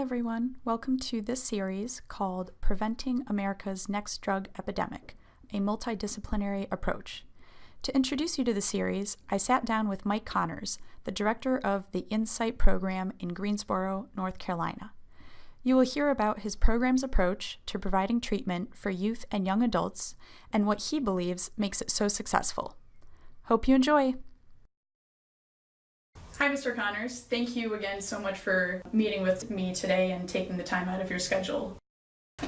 everyone. Welcome to this series called Preventing America's Next Drug Epidemic, a Multidisciplinary Approach. To introduce you to the series, I sat down with Mike Connors, the director of the Insight program in Greensboro, North Carolina. You will hear about his program's approach to providing treatment for youth and young adults and what he believes makes it so successful. Hope you enjoy! Hi, Mr. Connors. Thank you again so much for meeting with me today and taking the time out of your schedule.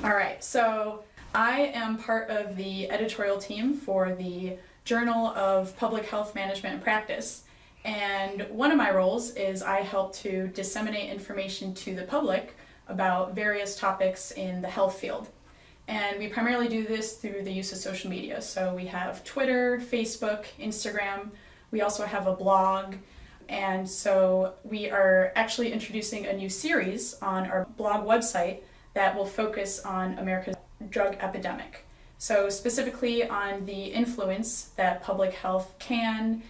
All right, so I am part of the editorial team for the Journal of Public Health Management and Practice, and one of my roles is I help to disseminate information to the public about various topics in the health field. And we primarily do this through the use of social media. So we have Twitter, Facebook, Instagram. We also have a blog. And so we are actually introducing a new series on our blog website that will focus on America's drug epidemic. So specifically on the influence that public health can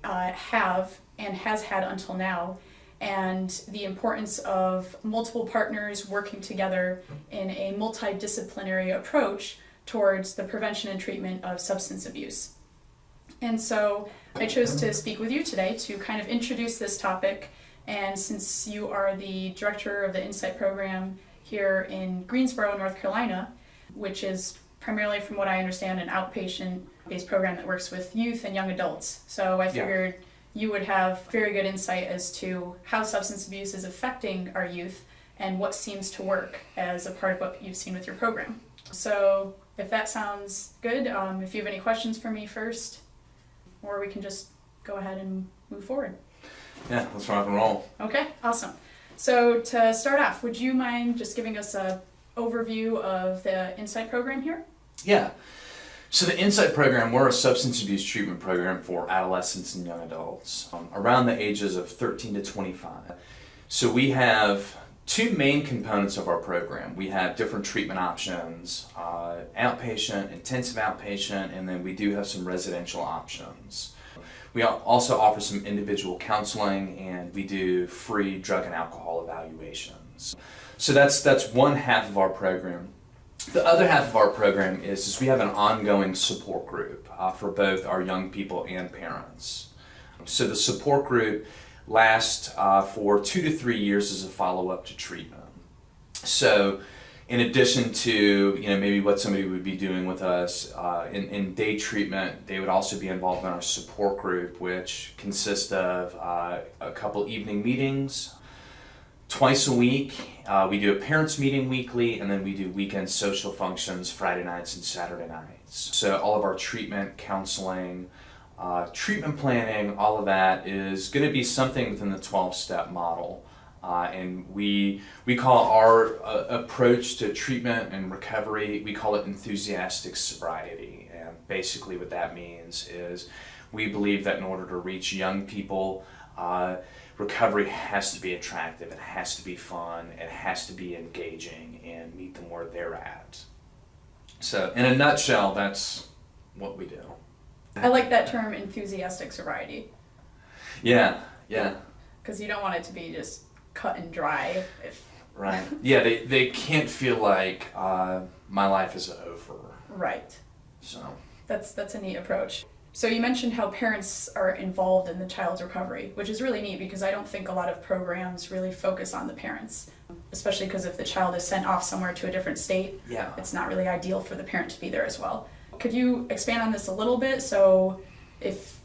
have and has had until now, and the importance of multiple partners working together in a multidisciplinary approach towards the prevention and treatment of substance abuse. And so I chose to speak with you today to kind of introduce this topic, and since you are the director of the Insight program here in Greensboro, North Carolina, which is primarily, from what I understand, an outpatient-based program that works with youth and young adults. So I figured you would have very good insight as to how substance abuse is affecting our youth and what seems to work as a part of what you've seen with your program. So if that sounds good, if you have any questions for me first, or we can just go ahead and move forward. Yeah, let's rock and roll. Okay, awesome. So to start off, would you mind just giving us an overview of the Insight program here? Yeah. So the Insight program, we're a substance abuse treatment program for adolescents and young adults around the ages of 13 to 25. So we have two main components of our program. We have different treatment options, outpatient, intensive outpatient, and then we do have some residential options. We also offer some individual counseling, and we do free drug and alcohol evaluations. So that's one half of our program. The other half of our program is we have an ongoing support group for both our young people and parents. So the support group lasts for 2 to 3 years as a follow-up to treatment. So in addition to maybe what somebody would be doing with us in day treatment, they would also be involved in our support group, which consists of a couple evening meetings twice a week. We do a parents meeting weekly, and then we do weekend social functions Friday nights and Saturday nights. So all of our treatment, counseling, treatment planning, all of that is going to be something within the 12-step model. And we call our approach to treatment and recovery, we call it enthusiastic sobriety. And basically what that means is we believe that in order to reach young people, recovery has to be attractive, it has to be fun, it has to be engaging, and meet them where they're at. So in a nutshell, that's what we do. I like that term, enthusiastic sobriety. Yeah. Because you don't want it to be just cut and dry. Right. Yeah, they can't feel like my life is over. Right. So that's a neat approach. So you mentioned how parents are involved in the child's recovery, which is really neat because I don't think a lot of programs really focus on the parents, especially because if the child is sent off somewhere to a different state, it's not really ideal for the parent to be there as well. Could you expand on this a little bit? So if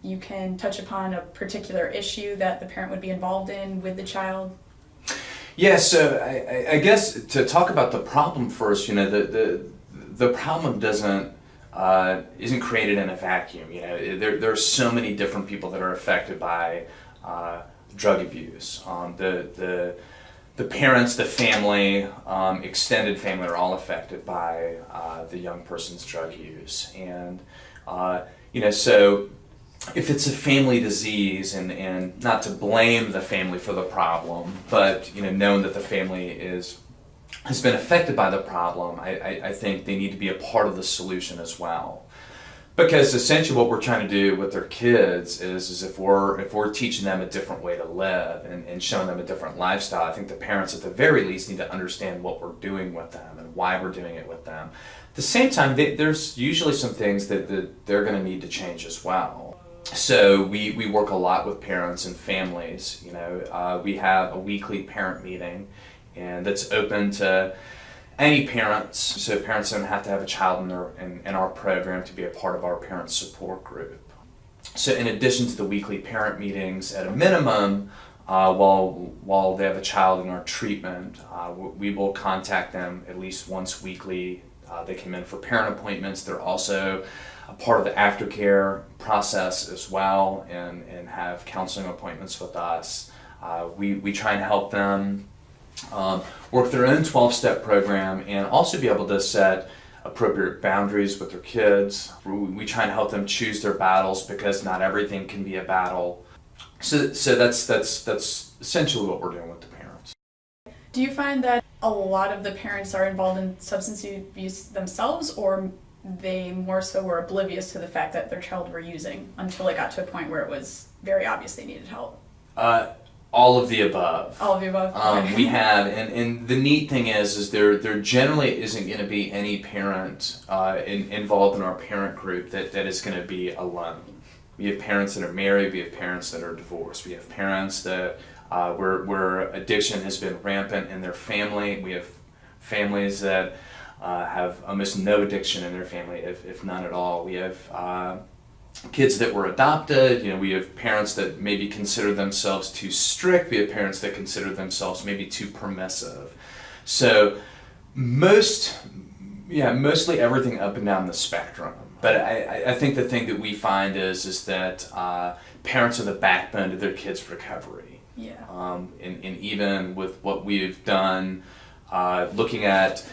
you can touch upon a particular issue that the parent would be involved in with the child? Yeah, so I guess to talk about the problem first, the problem isn't created in a vacuum. There are so many different people that are affected by drug abuse. The parents, the family, extended family are all affected by the young person's drug use. And so if it's a family disease, and not to blame the family for the problem, but knowing that the family has been affected by the problem, I think they need to be a part of the solution as well. Because essentially what we're trying to do with their kids is if we're teaching them a different way to live and showing them a different lifestyle, I think the parents at the very least need to understand what we're doing with them and why we're doing it with them. At the same time, there's usually some things that they're going to need to change as well. So we work a lot with parents and families. We have a weekly parent meeting, and that's open to any parents, so parents don't have to have a child in our program to be a part of our parent support group. So in addition to the weekly parent meetings, at a minimum, while they have a child in our treatment, we will contact them at least once weekly. They come in for parent appointments. They're also a part of the aftercare process as well, and have counseling appointments with us. We try and help them work their own 12-step program and also be able to set appropriate boundaries with their kids. We try and help them choose their battles because not everything can be a battle. So that's essentially what we're doing with the parents. Do you find that a lot of the parents are involved in substance abuse themselves, or they more so were oblivious to the fact that their child were using until it got to a point where it was very obvious they needed help? All of the above. All of the above. We have, and the neat thing is there generally isn't going to be any parent involved in our parent group that is going to be alone. We have parents that are married. We have parents that are divorced. We have parents that where addiction has been rampant in their family. We have families that have almost no addiction in their family, if none at all. We have kids that were adopted. We have parents that maybe consider themselves too strict. We have parents that consider themselves maybe too permissive. So mostly everything up and down the spectrum. But I think the thing that we find is that parents are the backbone to their kids' recovery. Yeah. And even with what we've done, looking at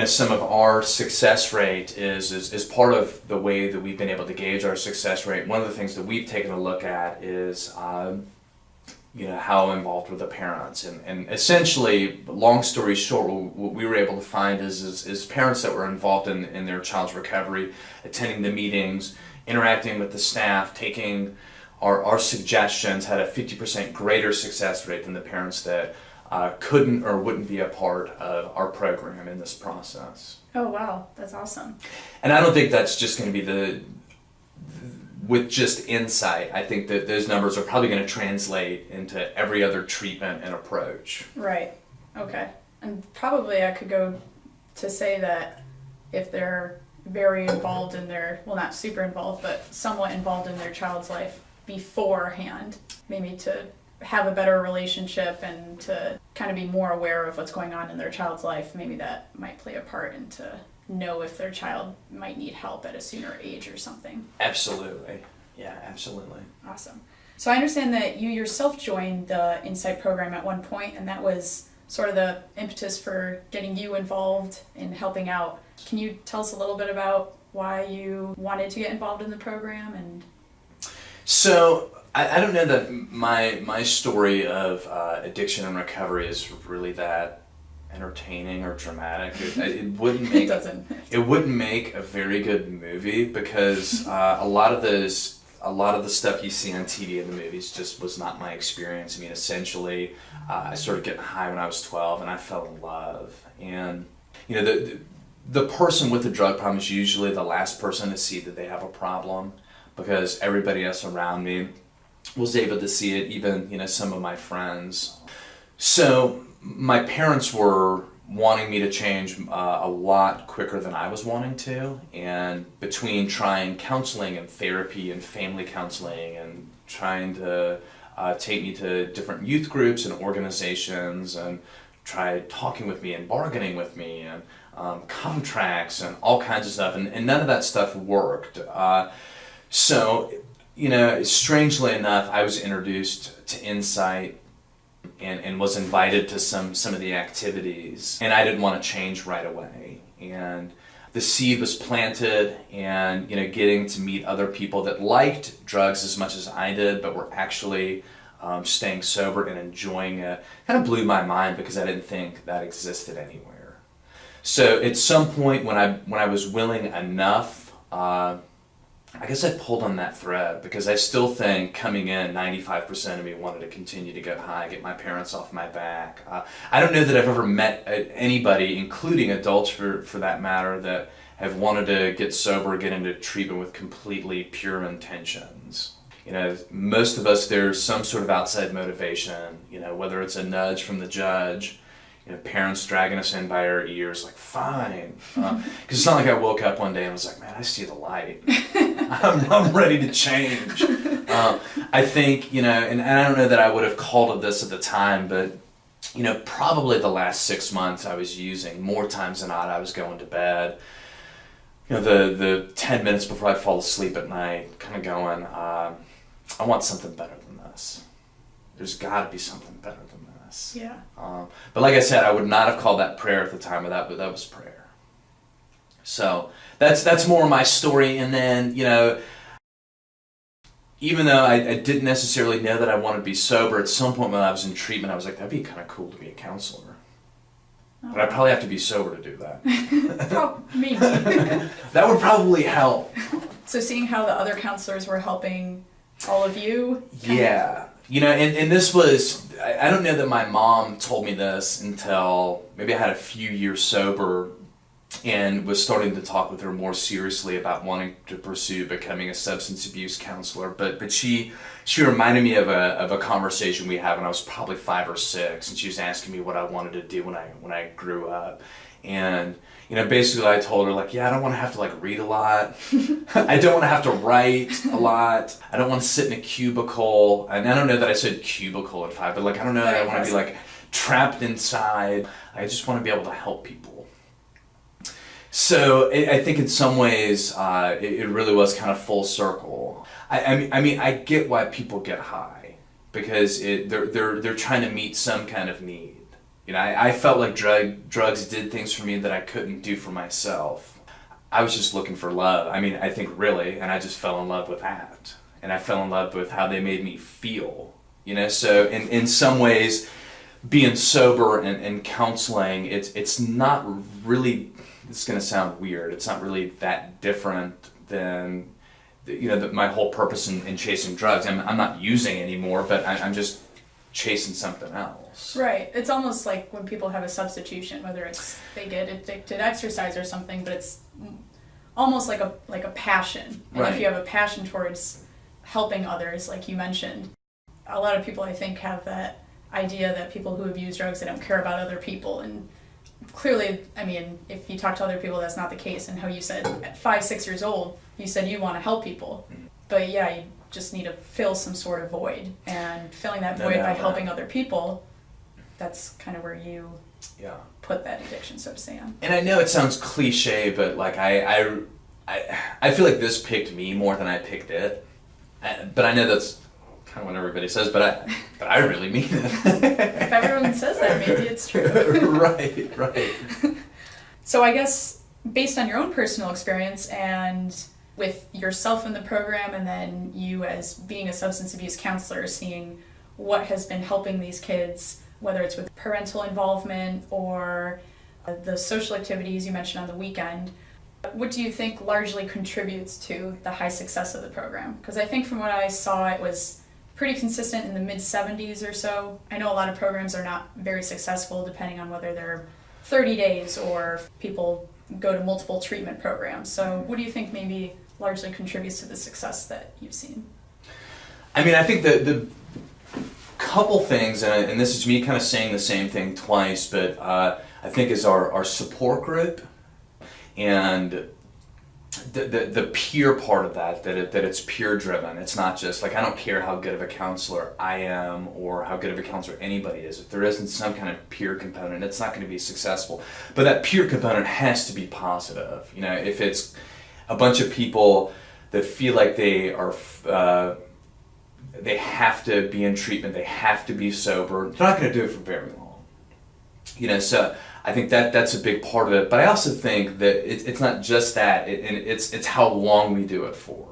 some of our success rate is part of the way that we've been able to gauge our success rate. One of the things that we've taken a look at is how involved were the parents, and essentially, long story short, what we were able to find is parents that were involved in their child's recovery, attending the meetings, interacting with the staff, taking our suggestions, had a 50% greater success rate than the parents that couldn't or wouldn't be a part of our program in this process. Oh wow, that's awesome. And I don't think that's just going to be with just insight. I think that those numbers are probably going to translate into every other treatment and approach. Right. Okay. And probably I could go to say that if they're very involved in not super involved, but somewhat involved in their child's life beforehand, maybe to have a better relationship and to kind of be more aware of what's going on in their child's life, maybe that might play a part into know if their child might need help at a sooner age or something. Absolutely. Yeah, absolutely. Awesome. So I understand that you yourself joined the Insight program at one point, and that was sort of the impetus for getting you involved in helping out. Can you tell us a little bit about why you wanted to get involved in the program? And so I don't know that my story of addiction and recovery is really that entertaining or dramatic. It wouldn't make it wouldn't make a very good movie because a lot of the stuff you see on TV in the movies just was not my experience. I mean, essentially, I started getting high when I was 12, and I fell in love. And the person with the drug problem is usually the last person to see that they have a problem, because everybody else around me was able to see it, even some of my friends. So my parents were wanting me to change a lot quicker than I was wanting to, and between trying counseling and therapy and family counseling and trying to take me to different youth groups and organizations and try talking with me and bargaining with me and contracts and all kinds of stuff, and none of that stuff worked. So strangely enough, I was introduced to Insight and was invited to some of the activities, and I didn't want to change right away. And the seed was planted, and getting to meet other people that liked drugs as much as I did, but were actually staying sober and enjoying it, kind of blew my mind because I didn't think that existed anywhere. So at some point when I was willing enough I guess I pulled on that thread because I still think coming in, 95% of me wanted to continue to get high, get my parents off my back. I don't know that I've ever met anybody, including adults for that matter, that have wanted to get sober, get into treatment with completely pure intentions. You know, most of us, there's some sort of outside motivation, you know, whether it's a nudge from the judge, you know, parents dragging us in by our ears, like, fine. Because it's not like I woke up one day and was like, man, I see the light. I'm ready to change. I think, you know, and I don't know that I would have called it this at the time, but, you know, probably the last 6 months I was using, more times than not, I was going to bed. You know, the 10 minutes before I fall asleep at night, kind of going, I want something better than this. There's got to be something better than this. Yeah. But like I said, I would not have called that prayer at the time of that, but that was prayer. So that's more my story. And then, you know, even though I didn't necessarily know that I wanted to be sober, at some point when I was in treatment, I was like, that'd be kind of cool to be a counselor. Oh. But I'd probably have to be sober to do that. Maybe. That would probably help. So seeing how the other counselors were helping all of you? Yeah. You know, and this was, I don't know that my mom told me this until maybe I had a few years sober and was starting to talk with her more seriously about wanting to pursue becoming a substance abuse counselor. But she reminded me of a conversation we had when I was probably 5 or 6, and she was asking me what I wanted to do when I grew up. And you know, basically I told her, like, yeah, I don't want to have to, like, read a lot. I don't want to have to write a lot. I don't want to sit in a cubicle. And I don't know that I said cubicle at 5, but, like, I don't know that I want to be, like, trapped inside. I just want to be able to help people. So I think in some ways it really was kind of full circle. I mean, I get why people get high, because they're trying to meet some kind of need. You know, I felt like drugs did things for me that I couldn't do for myself. I was just looking for love. I mean, I think really, and I just fell in love with that. And I fell in love with how they made me feel. You know, so in some ways, being sober and counseling, it's not really, it's going to sound weird, it's not really that different than, you know, my whole purpose in chasing drugs. I'm not using anymore, but I'm just chasing something else. Right. It's almost like when people have a substitution, whether it's they get addicted to exercise or something, but it's almost like a passion. And Right. if you have a passion towards helping others, like you mentioned, a lot of people, I think, have that idea that people who abuse drugs, they don't care about other people. And clearly, I mean, if you talk to other people, that's not the case. And how you said at 5, 6 years old, you said you want to help people. But yeah, you just need to fill some sort of void. And filling that void by helping other people, that's kind of where you put that addiction, so to say, on. And I know it sounds cliche, but like I feel like this picked me more than I picked it. But I know that's kind of what everybody says, but I really mean it. If everyone says that, maybe it's true. Right. So I guess based on your own personal experience and with yourself in the program, and then you as being a substance abuse counselor, seeing what has been helping these kids, whether it's with parental involvement or the social activities you mentioned on the weekend, what do you think largely contributes to the high success of the program? Because I think from what I saw, it was pretty consistent in the mid-70s or so. I know a lot of programs are not very successful depending on whether they're 30 days or people go to multiple treatment programs. So what do you think maybe largely contributes to the success that you've seen? I mean, I think the couple things, and this is me kind of saying the same thing twice, but I think is our support group and the peer part of that it's peer driven. It's not just like, I don't care how good of a counselor I am or how good of a counselor anybody is. If there isn't some kind of peer component, it's not going to be successful. But that peer component has to be positive. You know, if it's a bunch of people that feel like they are they have to be in treatment, they have to be sober, they're not going to do it for very long. You know, so I think that's a big part of it. But I also think that it's not just that, and it's how long we do it for.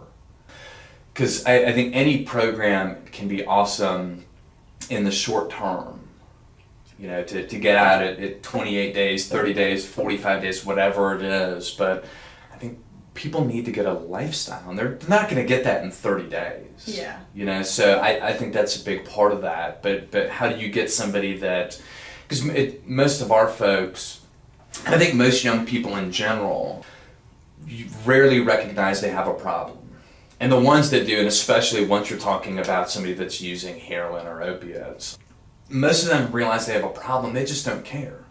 Because I think any program can be awesome in the short term. You know, to get out at 28 days, 30 days, 45 days, whatever it is. But I think people need to get a lifestyle, and they're not going to get that in 30 days. Yeah. You know, so I think that's a big part of that. But how do you get somebody that, because most of our folks, I think most young people in general, you rarely recognize they have a problem. And the ones that do, and especially once you're talking about somebody that's using heroin or opiates, most of them realize they have a problem, they just don't care.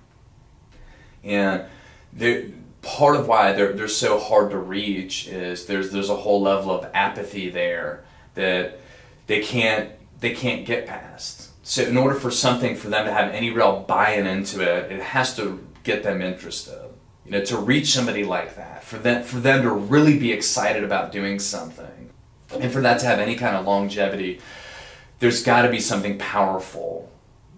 And part of why they're so hard to reach is there's a whole level of apathy there that they can't get past. So in order for something for them to have any real buy-in into it, it has to get them interested. You know, to reach somebody like that, for them to really be excited about doing something, and for that to have any kind of longevity, there's got to be something powerful.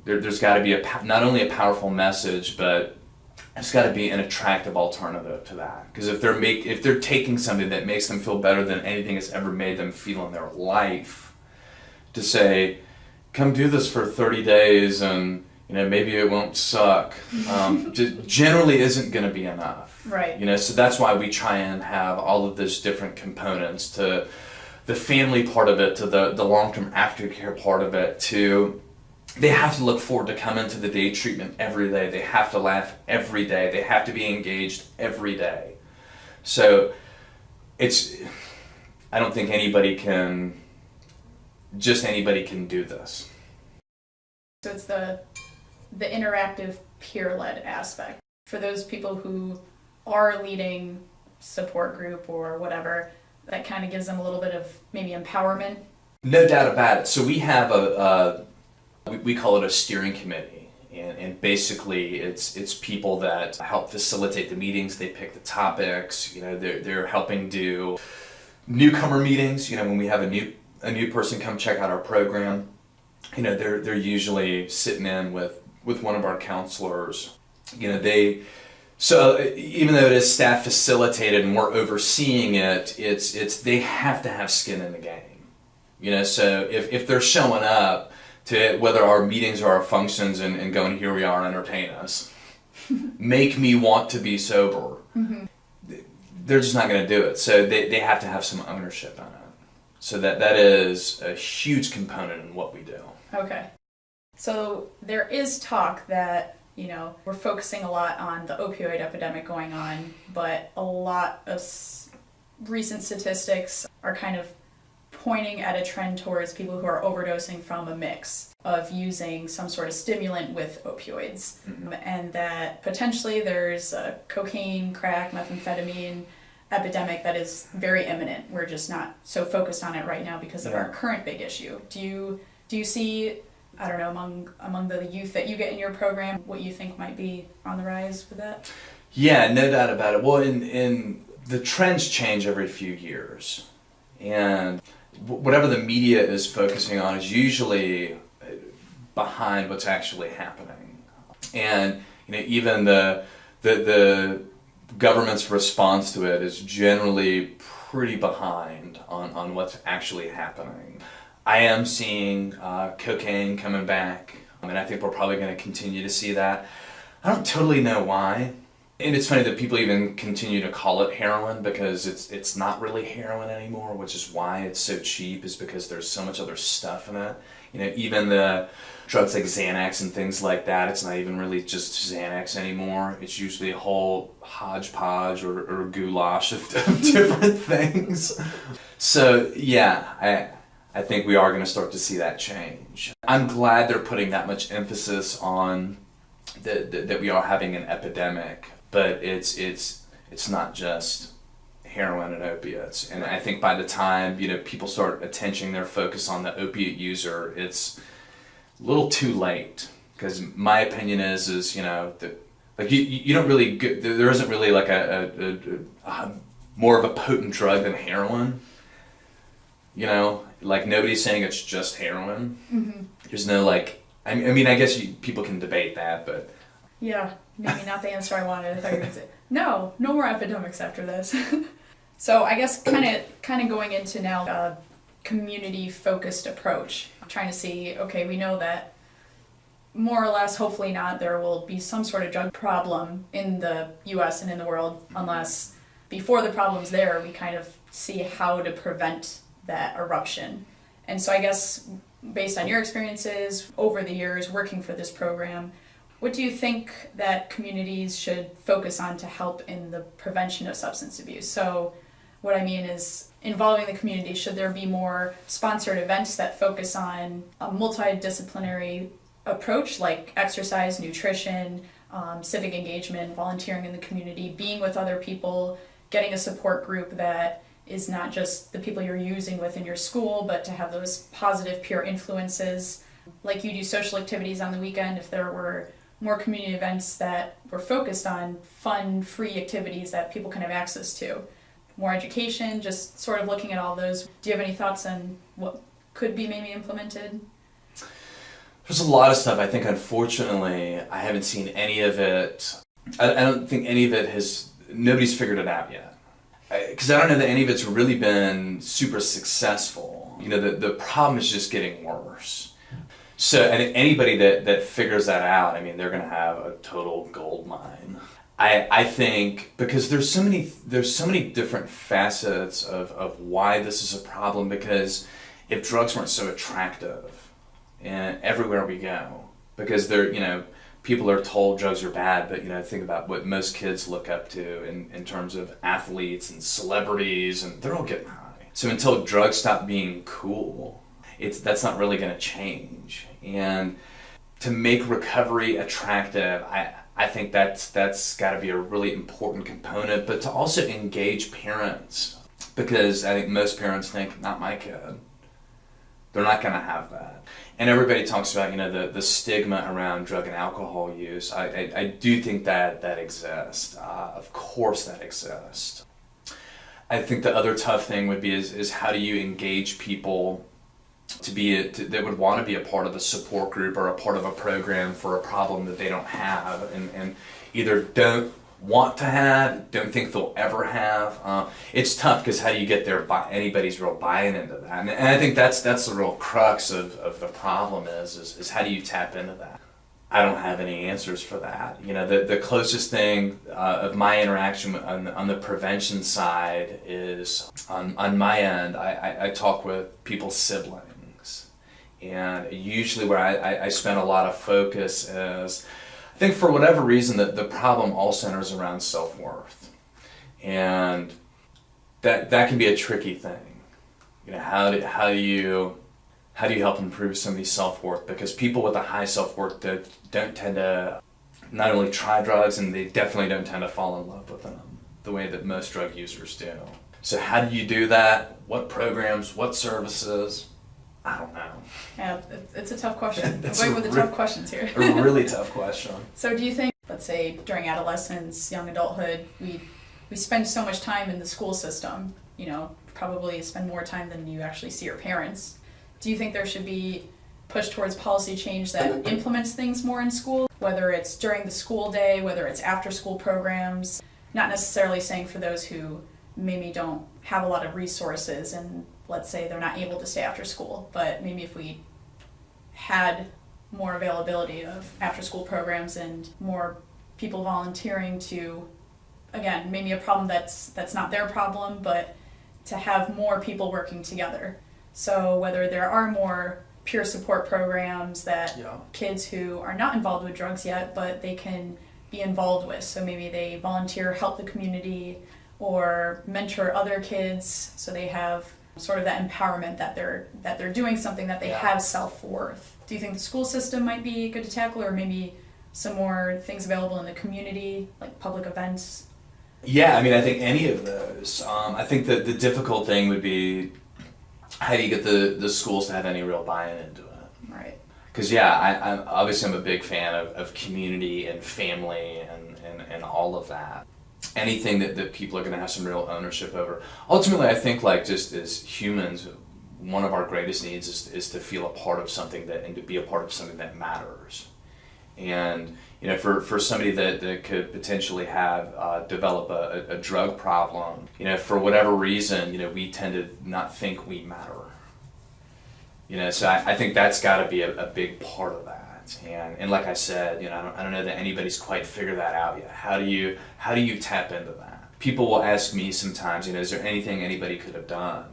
There's got to be not only a powerful message, but there's got to be an attractive alternative to that. Because if they're taking something that makes them feel better than anything has ever made them feel in their life, to say, come do this for 30 days and maybe it won't suck, generally isn't going to be enough. Right. You know, so that's why we try and have all of those different components, to the family part of it, to the long-term aftercare part of it, to they have to look forward to coming to the day treatment every day. They have to laugh every day. They have to be engaged every day. So I don't think anybody can do this. So it's the interactive peer-led aspect. For those people who are leading support group or whatever, that kind of gives them a little bit of maybe empowerment. No doubt about it. So we have we call it a steering committee, and basically it's people that help facilitate the meetings. They pick the topics. You know, they're helping do newcomer meetings. You know, when we have a new person come check out our program, you know, they're usually sitting in with one of our counselors. You know, so even though it is staff facilitated and we're overseeing it, it's they have to have skin in the game. You know, so if they're showing up to whether our meetings or our functions and going, here we are, entertain us, make me want to be sober, mm-hmm. They're just not going to do it. So they have to have some ownership on it. So that is a huge component in what we do. Okay. So there is talk that, you know, we're focusing a lot on the opioid epidemic going on, but a lot of recent statistics are kind of pointing at a trend towards people who are overdosing from a mix of using some sort of stimulant with opioids. Mm-hmm. And that potentially there's a cocaine, crack, methamphetamine epidemic that is very imminent. We're just not so focused on it right now because of our current big issue. Do you see, I don't know, among the youth that you get in your program, what you think might be on the rise with that? Yeah, no doubt about it. Well, in the trends change every few years, and whatever the media is focusing on is usually behind what's actually happening. And you know, even the government's response to it is generally pretty behind on what's actually happening. I am seeing cocaine coming back, and I think we're probably going to continue to see that. I don't totally know why. And it's funny that people even continue to call it heroin, because it's not really heroin anymore, which is why it's so cheap, is because there's so much other stuff in it. You know, even the drugs like Xanax and things like that, it's not even really just Xanax anymore. It's usually a whole hodgepodge or goulash of different things. So yeah, I think we are going to start to see that change. I'm glad they're putting that much emphasis on that we are having an epidemic, but it's not just heroin and opiates. And I think by the time, you know, people start attention their focus on the opiate user, it's a little too late. Because my opinion is you know, that like you don't really there isn't really like a more of a potent drug than heroin. You know, like nobody's saying it's just heroin. Mm-hmm. There's no like, I mean, I guess people can debate that, but yeah, maybe not the answer I wanted. I thought you were going to say no more epidemics after this. So I guess kind of going into now a community-focused approach, trying to see, okay, we know that more or less, hopefully not, there will be some sort of drug problem in the U.S. and in the world, unless before the problem's there, we kind of see how to prevent that eruption. And so I guess based on your experiences over the years working for this program, what do you think that communities should focus on to help in the prevention of substance abuse? So what I mean is involving the community. Should there be more sponsored events that focus on a multidisciplinary approach like exercise, nutrition, civic engagement, volunteering in the community, being with other people, getting a support group that is not just the people you're using within your school, but to have those positive peer influences? Like you do social activities on the weekend, if there were more community events that were focused on fun, free activities that people can have access to. More education, just sort of looking at all those. Do you have any thoughts on what could be maybe implemented? There's a lot of stuff. I think, unfortunately, I haven't seen any of it. I don't think any of it nobody's figured it out yet. Because I don't know that any of it's really been super successful. The problem is just getting worse. So, and anybody that figures that out, I mean, they're going to have a total gold mine. I think because there's so many different facets of why this is a problem. Because if drugs weren't so attractive, and everywhere we go, because people are told drugs are bad, but think about what most kids look up to in terms of athletes and celebrities, and they're all getting high. So until drugs stop being cool, that's not really going to change. And to make recovery attractive, I think that's got to be a really important component, but to also engage parents, because I think most parents think, not my kid. They're not going to have that. And everybody talks about, the stigma around drug and alcohol use. I do think that exists. Of course that exists. I think the other tough thing would be is how do you engage people that would want to be a part of the support group or a part of a program for a problem that they don't have and either don't want to have, don't think they'll ever have. It's tough because how do you get anybody's real buy-in into that? And I think that's the real crux of the problem is how do you tap into that? I don't have any answers for that. The closest thing of my interaction on the prevention side is on my end, I talk with people's siblings. And usually where I spend a lot of focus is, I think for whatever reason that the problem all centers around self-worth. And that can be a tricky thing. How do you help improve somebody's self-worth? Because people with a high self-worth don't tend to not only try drugs, and they definitely don't tend to fall in love with them the way that most drug users do. So how do you do that? What programs? What services? I don't know. Yeah, it's a tough question. I'm going with the tough questions here. A really tough question. So do you think, let's say during adolescence, young adulthood, we spend so much time in the school system, probably spend more time than you actually see your parents. Do you think there should be push towards policy change that implements things more in school, whether it's during the school day, whether it's after school programs? Not necessarily saying for those who maybe don't have a lot of resources and let's say they're not able to stay after school, but maybe if we had more availability of after school programs and more people volunteering to, again, maybe a problem that's not their problem, but to have more people working together. So whether there are more peer support programs that kids who are not involved with drugs yet, but they can be involved with. So maybe they volunteer, help the community, or mentor other kids so they have sort of that empowerment that they're doing something, that they have self-worth. Do you think the school system might be good to tackle, or maybe some more things available in the community, like public events? Yeah, I mean, I think any of those. I think that the difficult thing would be how do you get the schools to have any real buy-in into it? Right. Because I'm obviously I'm a big fan of community and family and all of that. Anything that people are going to have some real ownership over. Ultimately, I think just as humans, one of our greatest needs is to feel a part of something and to be a part of something that matters. And for somebody that could potentially have develop a drug problem, for whatever reason, we tend to not think we matter. So I think that's got to be a big part of that. And like I said, I don't know that anybody's quite figured that out yet. How do you tap into that? people will ask me sometimes, is there anything anybody could have done?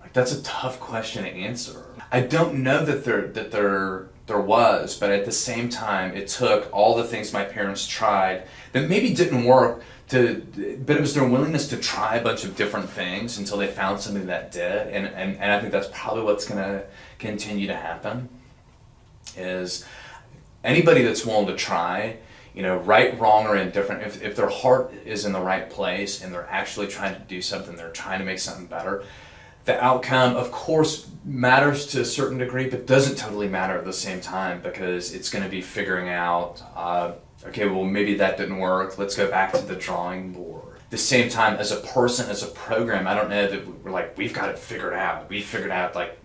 Like, that's a tough question to answer. I don't know that there was, but at the same time, it took all the things my parents tried that maybe didn't work, but it was their willingness to try a bunch of different things until they found something that did. And I think that's probably what's going to continue to happen, is anybody that's willing to try, right, wrong, or indifferent, if their heart is in the right place and they're actually trying to do something, they're trying to make something better, the outcome, of course, matters to a certain degree, but doesn't totally matter at the same time, because it's going to be figuring out, okay, well, maybe that didn't work. Let's go back to the drawing board. At the same time, as a person, as a program, I don't know that we're like, we've got it figured out. We figured out like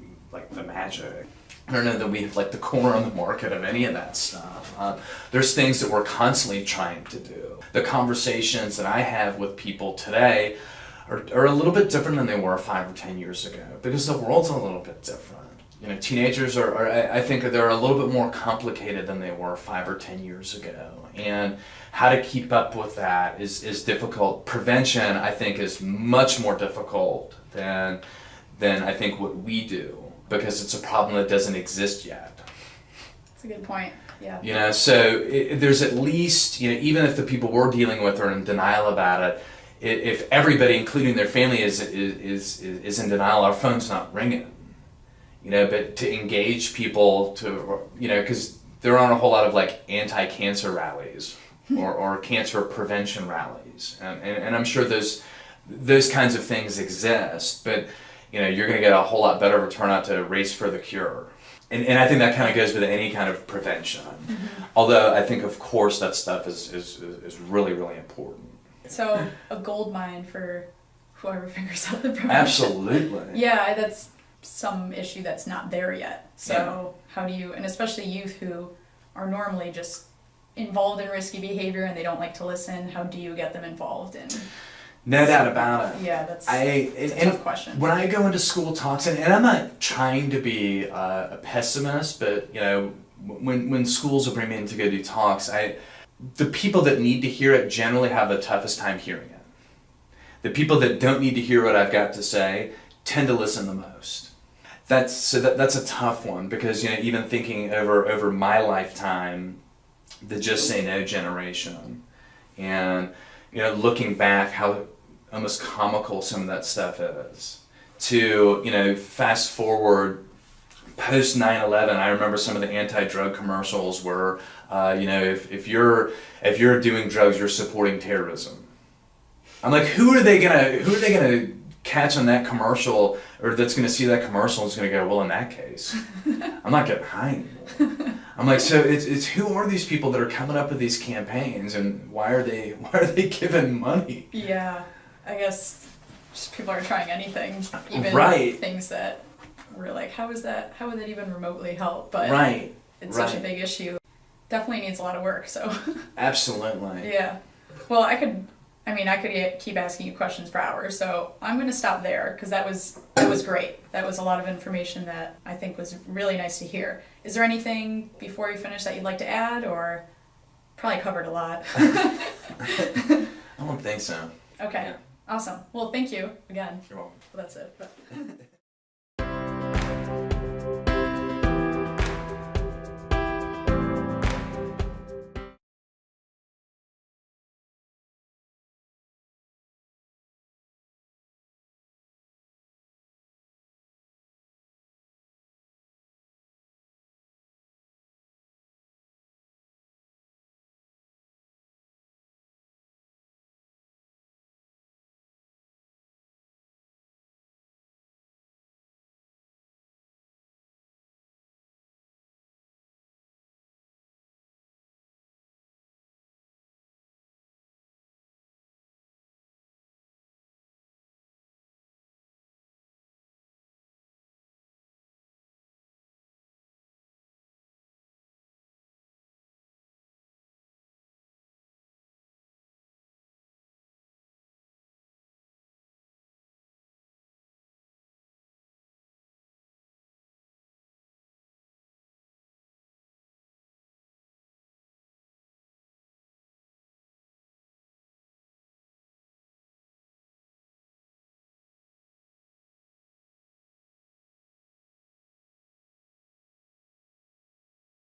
the magic. I don't know that we have like the corner on the market of any of that stuff. There's things that we're constantly trying to do. The conversations that I have with people today are a little bit different than they were 5 or 10 years ago, because the world's a little bit different. Teenagers I think they're a little bit more complicated than they were 5 or 10 years ago. And how to keep up with that is difficult. Prevention, I think, is much more difficult than I think what we do, because it's a problem that doesn't exist yet. That's a good point. Yeah. So there's at least, even if the people we're dealing with are in denial about it, if everybody, including their family, is in denial, our phone's not ringing. But to engage people because there aren't a whole lot of like anti-cancer rallies or cancer prevention rallies, and I'm sure those kinds of things exist, but you're going to get a whole lot better of a turnout to race for the cure. And I think that kind of goes with any kind of prevention. Mm-hmm. Although I think, of course, that stuff is really, really important. So a gold mine for whoever figures out the prevention. Absolutely. Yeah, that's some issue that's not there yet. So How do you, and especially youth who are normally just involved in risky behavior and they don't like to listen, how do you get them involved in? No doubt about it. Yeah, that's a tough question. When I go into school talks, and I'm not trying to be a pessimist, but when schools will bring me in to go do talks, the people that need to hear it generally have the toughest time hearing it. The people that don't need to hear what I've got to say tend to listen the most. That's a tough one, because even thinking over my lifetime, the Just Say No generation, and looking back how almost comical some of that stuff is, to fast forward post 9/11, I remember some of the anti-drug commercials were, if you're doing drugs, you're supporting terrorism. I'm like, who are they gonna catch on that commercial, or that's gonna see that commercial and is gonna go, well, in that case, I'm not getting high anymore. I'm like, so it's who are these people that are coming up with these campaigns, and why are they giving money? Yeah, I guess just people are trying anything, even things that we're like, how would that even remotely help? But it's such a big issue. Definitely needs a lot of work. So absolutely. Yeah. Well, I could keep asking you questions for hours, so I'm going to stop there, because that was great. That was a lot of information that I think was really nice to hear. Is there anything before you finish that you'd like to add, or probably covered a lot? I don't think so. Okay. Yeah. Awesome. Well, thank you again. You're welcome. Well, that's it. But